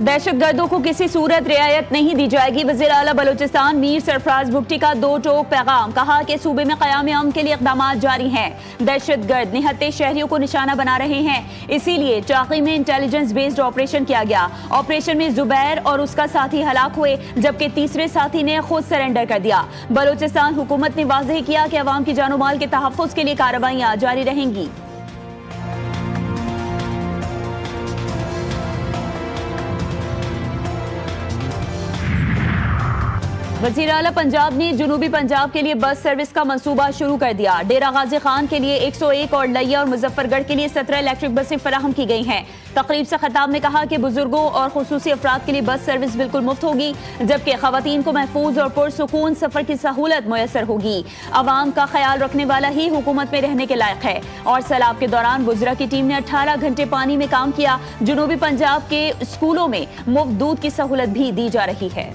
दहशत गर्दों को किसी सूरत रियायत नहीं दी जाएगी। वज़ीर आला बलूचिस्तान मीर सरफराज भुट्टी का दो टोक पैगाम। कहा कि सूबे में क़याम अमन के लिए इक़दाम जारी हैं। दहशत गर्द निहत्ते शहरियों को निशाना बना रहे हैं, इसीलिए चाकी में इंटेलिजेंस बेस्ड ऑपरेशन किया गया। ऑपरेशन में जुबैर और उसका साथी हलाक हुए, जबकि तीसरे साथी ने खुद सरेंडर कर दिया। बलूचिस्तान हुकूमत ने वाज़ेह किया कि अवाम की जानो माल के तहफ़्फ़ुज़ के लिए कार्रवाइयाँ जारी रहेंगी। वज़ीर आला पंजाब ने जनूबी पंजाब के लिए बस सर्विस का मंसूबा शुरू कर दिया। डेरा गाजी खान के लिए 101 और लिया और मुजफ्फरगढ़ के लिए 17 इलेक्ट्रिक बसें फराहम की गई हैं। तकरीब से खिताब में कहा कि बुजुर्गों और खुसूसी अफराद के लिए बस सर्विस बिल्कुल मुफ्त होगी, जबकि खवातीन को महफूज और पुरसुकून सफर की सहूलत मुयसर होगी। अवाम का ख्याल रखने वाला ही हुकूमत में रहने के लायक है। और सैलाब के दौरान बुजरा की टीम ने 18 घंटे पानी में काम किया। जनूबी पंजाब के स्कूलों में मुफ्त दूध की सहूलत भी दी जा रही है।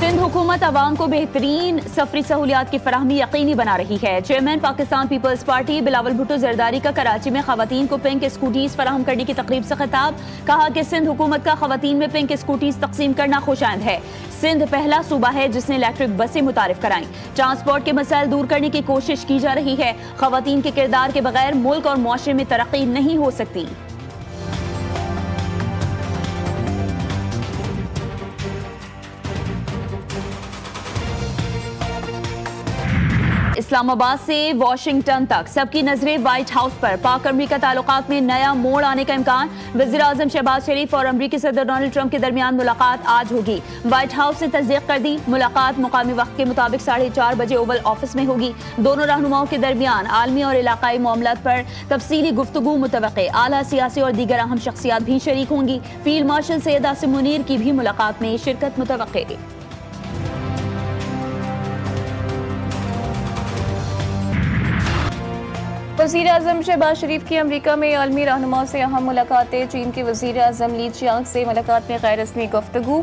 सिंध हुकूमत अवाम को बेहतरीन सफरी सहूलियात की फराहमी यकीनी बना रही है। चेयरमैन पाकिस्तान पीपल्स पार्टी बिलावल भुट्टो जरदारी का कराची में खवातीन को पिंक स्कूटीज फराहम करने की तकरीब से खिताब। कहा कि सिंध हुकूमत का खवातीन में पिंक स्कूटीज तकसीम करना खुशाइंद है। सिंध पहला सूबा है जिसने इलेक्ट्रिक बसें मुतारिफ कराई। ट्रांसपोर्ट के मसाइल दूर करने की कोशिश की जा रही है। खवातीन के किरदार के बगैर मुल्क और मुआशरे में तरक्की नहीं हो सकती। इस्लामाबाद से वाशिंगटन तक सबकी नजरें व्हाइट हाउस पर। पाक अमरीका ताल्लुकात में नया मोड़ आने का इम्कान। वज़ीर आज़म शहबाज शरीफ और अमरीकी सदर डोनाल्ड ट्रंप के दरमियान मुलाकात आज होगी। व्हाइट हाउस ने तस्दीक कर दी। मुलाकात मुकामी वक्त के मुताबिक 4:30 बजे ओवल ऑफिस में होगी। दोनों रहनुमाओं के दरमियान आलमी और इलाकाई मामलात पर तफसीली गुफ्तगू मुतवक्के। आला सियासी और दीगर अहम शख्सियात भी शरीक होंगी। फील्ड मार्शल सैयद आसिम मुनीर की भी मुलाकात में शिरकत मुतवक्के। वज़ीर आज़म शहबाज शरीफ की अमरीका में आलमी रहनुमाओं से अहम मुलाकातें। चीन के वज़ीर आज़म ली चियांग से मुलाकात में गैर रस्मी गुफ्तगू।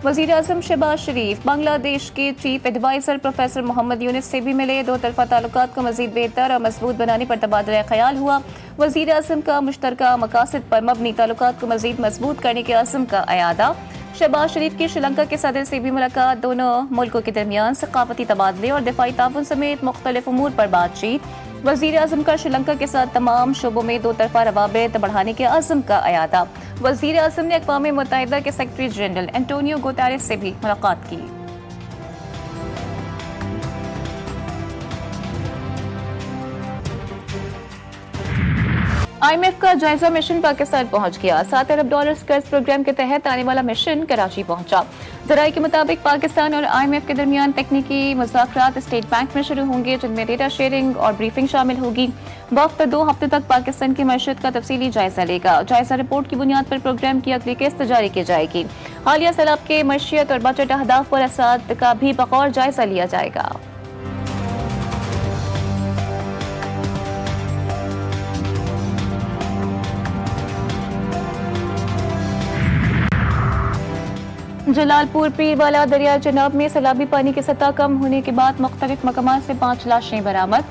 वज़ीर आज़म शहबाज शरीफ बांग्लादेश के chief adviser professor Mohammad Yunus से भी मिले। दो तरफ़ा ताल्लुकात को मज़ीद बेहतर और मजबूत बनाने पर तबादला ख्याल हुआ। वज़ीर आज़म का मुश्तरका मकासद पर मबनी ताल्लुकात को मज़ीद मजबूत करने के अज़्म का अयादा। शहबाज शरीफ की श्रीलंका के सदर से भी मुलाकात। दोनों मुल्कों के दरमियान सकाफती तबादले और दिफाई ताउन समेत मुख्तलिफ उमूर पर बातचीत। वज़ीर आज़म का श्रीलंका के साथ तमाम शोबों में दो तरफ़ा रवाबित बढ़ाने के अज़्म का अयादा। वज़ीर आज़म ने अक़वाम मुत्तहिदा के सेक्रेटरी जनरल एंटोनियो गुतेरेस से भी मुलाकात की। IMF का जायजा मिशन पाकिस्तान पहुंच गया। $7 अरब कर्ज प्रोग्राम के तहत आने वाला मिशन कराची पहुंचा। जराये के मुताबिक पाकिस्तान और IMF के दरमियान तकनीकी मुज़ाकरात स्टेट बैंक में शुरू होंगे, जिनमें डेटा शेयरिंग और ब्रीफिंग शामिल होगी। वक्त 2 हफ्ते तक पाकिस्तान की मईशत का तफसीली जायजा लेगा। जायजा रिपोर्ट की बुनियाद पर प्रोग्राम की अगली किस्त जारी की जाएगी। हालिया सैलाब के मईशत और बजट अहदाफ पर असर का भी बगौर जायजा लिया जाएगा। जलालपुर पीरवाला दरिया चनाब में सैलाबी पानी की सतह कम होने के बाद मुख्तलिफ मकामात से 5 लाशें बरामद।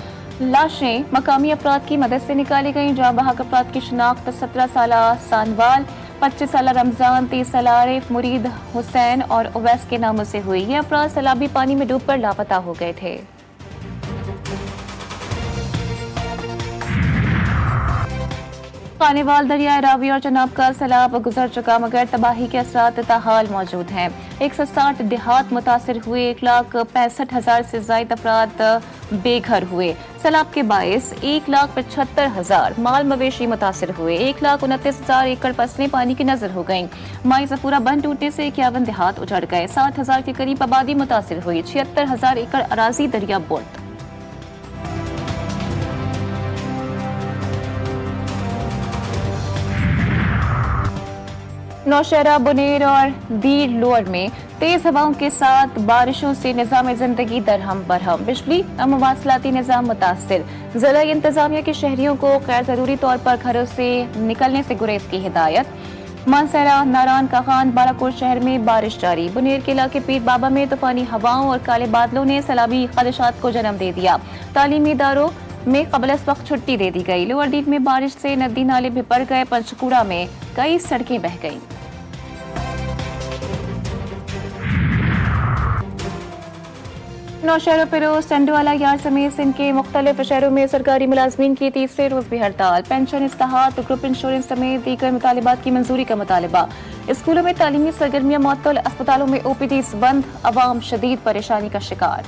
लाशें मकामी अफराद की मदद से निकाली गईं। जहाँ बहक अफराद की शनाख्त 17 साला सानवाल, 25 साला रमजान, 30 साला आरिफ, मुरीद हुसैन और उवैस के नामों से हुई। ये अफराद सैलाबी पानी में डूबकर लापता हो गए थे। खानेवाल दरिया रावी और चनाब का सैलाब गुजर चुका, मगर तबाही के असरात ताहाल मौजूद हैं। 160 देहात मुतासर हुए। 1,65,000 से ज्यादा अफराद बेघर हुए। सैलाब के बायस 1,75,000 माल मवेशी मुतासर हुए। 1,29,000 एकड़ फसलें पानी की नजर हो गईं। माई सफूरा बंद टूटने से 51 देहात उजड़ गए। 60,000 के करीब आबादी मुतासर हुई। 76,000 एकड़ अराजी दरिया बुर्द। नौशहरा, बुनेर और दीर लोअर में तेज हवाओं के साथ बारिशों से निज़ाम जिंदगी दरहम बरहम। बिजली और मवासलाती निज़ाम मुतासिर। जिला इंतजामिया के शहरियों को गैर जरूरी तौर पर घरों से निकलने से गुरेज की हिदायत। मानसरा, नारायण काखान, बालाकोट शहर में बारिश जारी। बुनेर के इलाके पीर बाबा में तूफानी हवाओं और काले बादलों ने सैलाबी खदशात को जन्म दे दिया। तालीमी इदारों में कबल इस वक्त छुट्टी दे दी गई। लोअर डीग में बारिश से नदी नाले भर गए। पंचकूड़ा में कई सड़कें बह गईं। नौशहर फिरोज, टंडवाला यार्ड समेत सिंध के मुख्तलिफ शहरों में सरकारी मुलाजमीन की तीसरे रोज भी हड़ताल। पेंशन, इस्ताहात, ग्रुप इंश्योरेंस समेत दीगर मुतालिबात की मंजूरी का मुतालबा। स्कूलों में तालीमी सरगर्मियां मुअत्तल, अस्पतालों में ओपीडीज बंद, अवाम शदीद परेशानी का शिकार।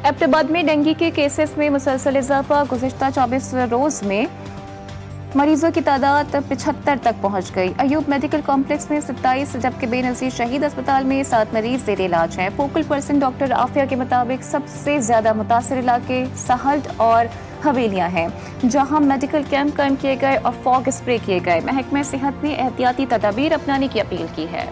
एबटाबाद में डेंगू के केसेस में मुसलसल इजाफा। गुज़िश्ता 24 रोज में मरीजों की तादाद 75 तक पहुंच गई। अयूब मेडिकल कॉम्प्लेक्स में 27, जबकि बेनजीर शहीद अस्पताल में 7 मरीज जेर इलाज हैं। फोकल पर्सन डॉक्टर आफिया के मुताबिक सबसे ज्यादा मुतासर इलाके सहल्ट और हवेलियां हैं, जहां मेडिकल कैंप कायम किए गए और फॉग स्प्रे किए गए। महकमा सेहत ने एहतियाती तदाबीर अपनाने की अपील की है।